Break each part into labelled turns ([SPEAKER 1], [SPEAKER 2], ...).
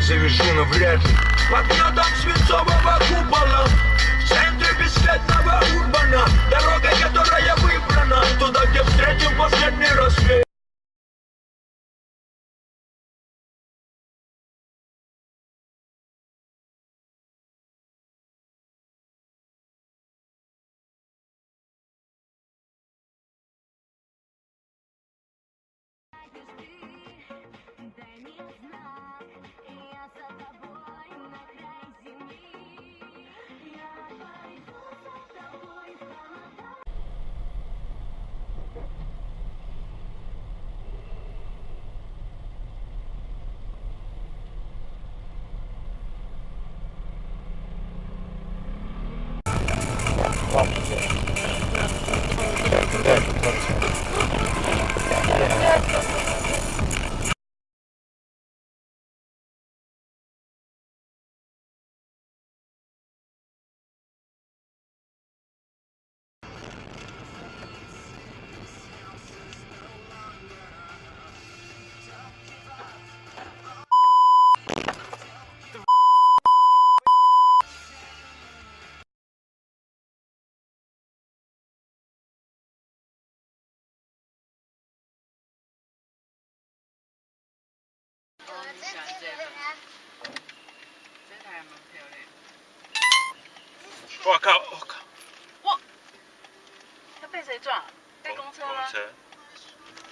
[SPEAKER 1] завяжу навряд ли. Под гнетом свинцового купола, в центре бесследного урбана, дорога, которая выбрана, туда, где встретим последний рассвет.
[SPEAKER 2] 我靠！我靠！
[SPEAKER 3] 哇！他被谁撞？被公车吗？
[SPEAKER 2] 公车，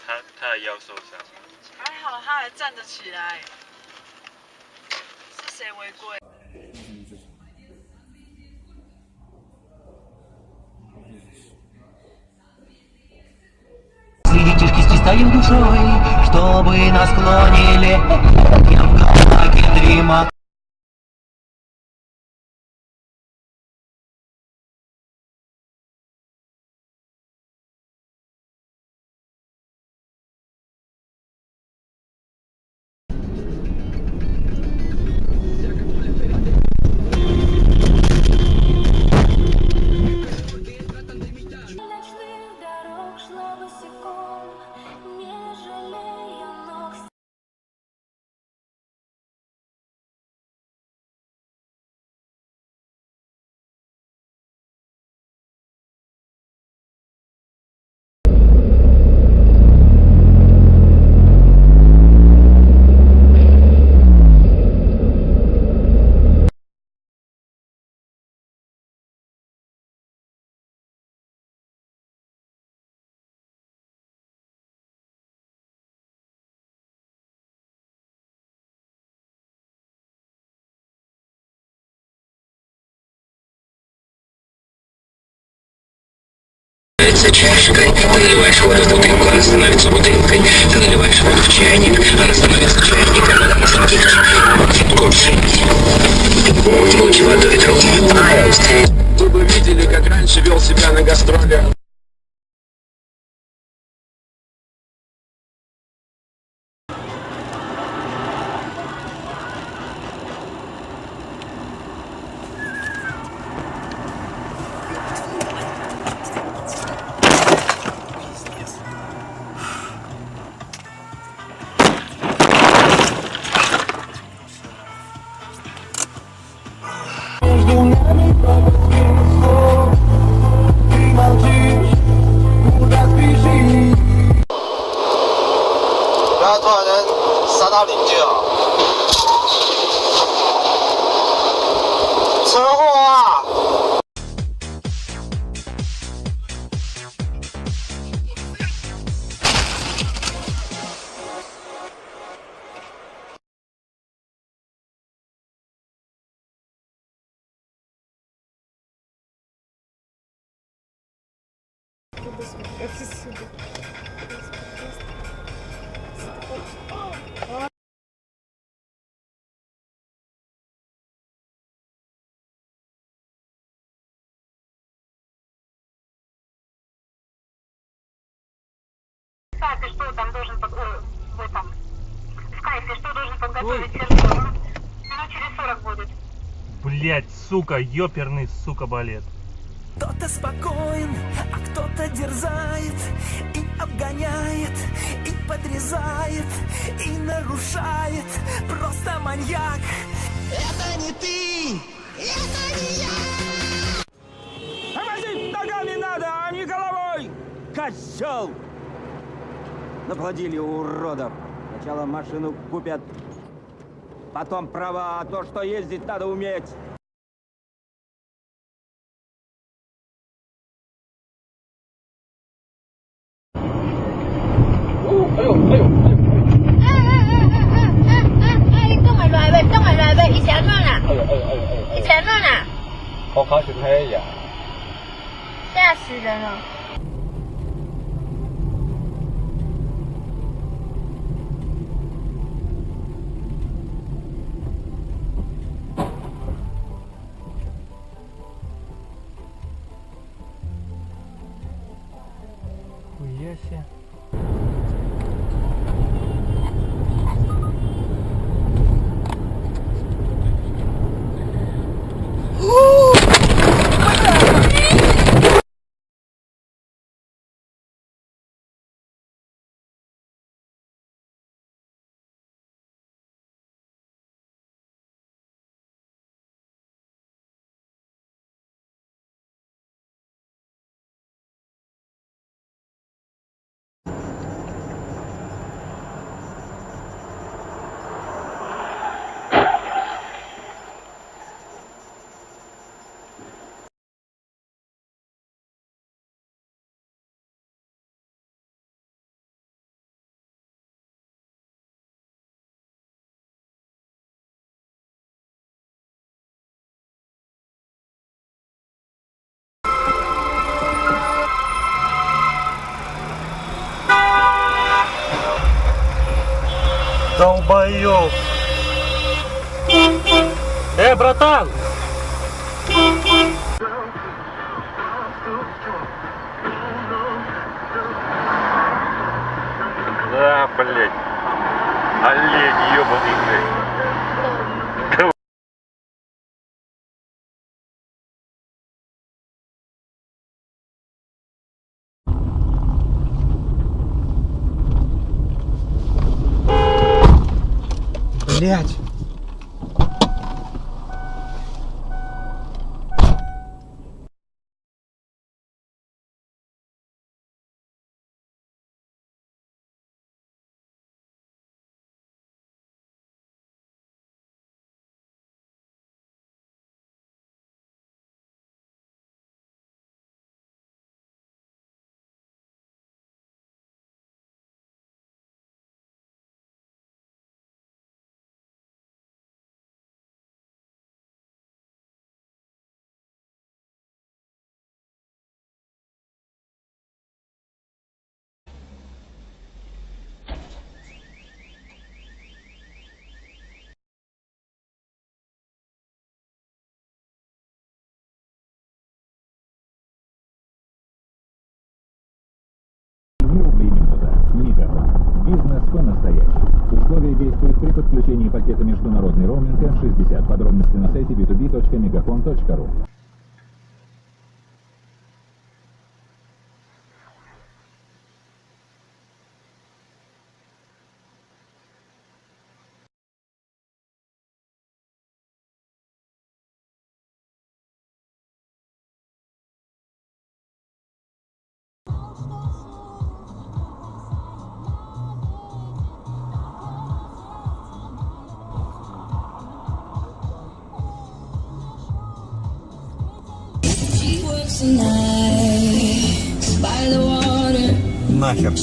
[SPEAKER 2] 他的腰受伤。
[SPEAKER 3] 还好他还站得起来。是谁违规？
[SPEAKER 4] Стоим душой, чтобы нас клонили, я в галаке дрима.
[SPEAKER 5] Чашкой, ты наливаешь воду в бутылку, она становится бутылкой. Ты наливаешь воду в чайник, она становится чайником. Надо смотреть курсить. Будь водой, друг мой. Вы бы видели, как раньше вел себя на гастролях.
[SPEAKER 6] 不要突然间杀到邻居哦！车祸啊！Ты
[SPEAKER 7] что там должен в этом в кайфе, что должен подготовить сенсор? Минут через 40 будет.
[SPEAKER 2] Блять, сука, ёперный, сука, балет.
[SPEAKER 8] Кто-то спокоен, а кто-то дерзает и обгоняет, и подрезает, и нарушает. Просто маньяк. Это не ты, это не я.
[SPEAKER 9] Тормозить ногами надо, а не головой! Козел! Наплодили уродов. Сначала машину купят, потом права, а то, что ездить надо уметь.
[SPEAKER 7] 吓死人了！хуя
[SPEAKER 10] себе.
[SPEAKER 11] Долбоёб! Братан!
[SPEAKER 2] Да, блядь. Олень, ёбаный, блядь.
[SPEAKER 9] Блять!
[SPEAKER 12] Бизнес по-настоящему. Условия действуют при подключении пакета международный роуминг М60. Подробности на сайте b2b.megafon.ru.
[SPEAKER 9] Нахер.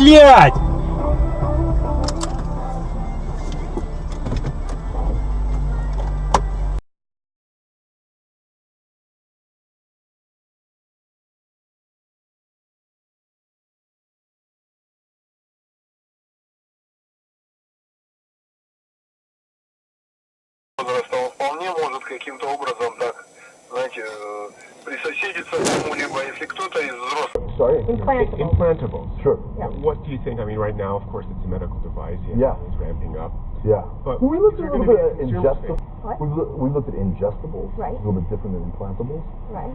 [SPEAKER 2] блядь!
[SPEAKER 1] Возраста он вполне может каким-то образом так, знаете, присоседиться к кому-либо, если кто-то из взрослых.
[SPEAKER 7] Implantable.
[SPEAKER 10] Sure.
[SPEAKER 7] Yeah.
[SPEAKER 10] What do you think? I mean, right now, of course, it's a medical device. Yeah. It's ramping up. Yeah. But we looked at a little bit at
[SPEAKER 7] What?
[SPEAKER 10] we looked at ingestibles.
[SPEAKER 7] Right.
[SPEAKER 10] A little bit different than implantables.
[SPEAKER 7] Right.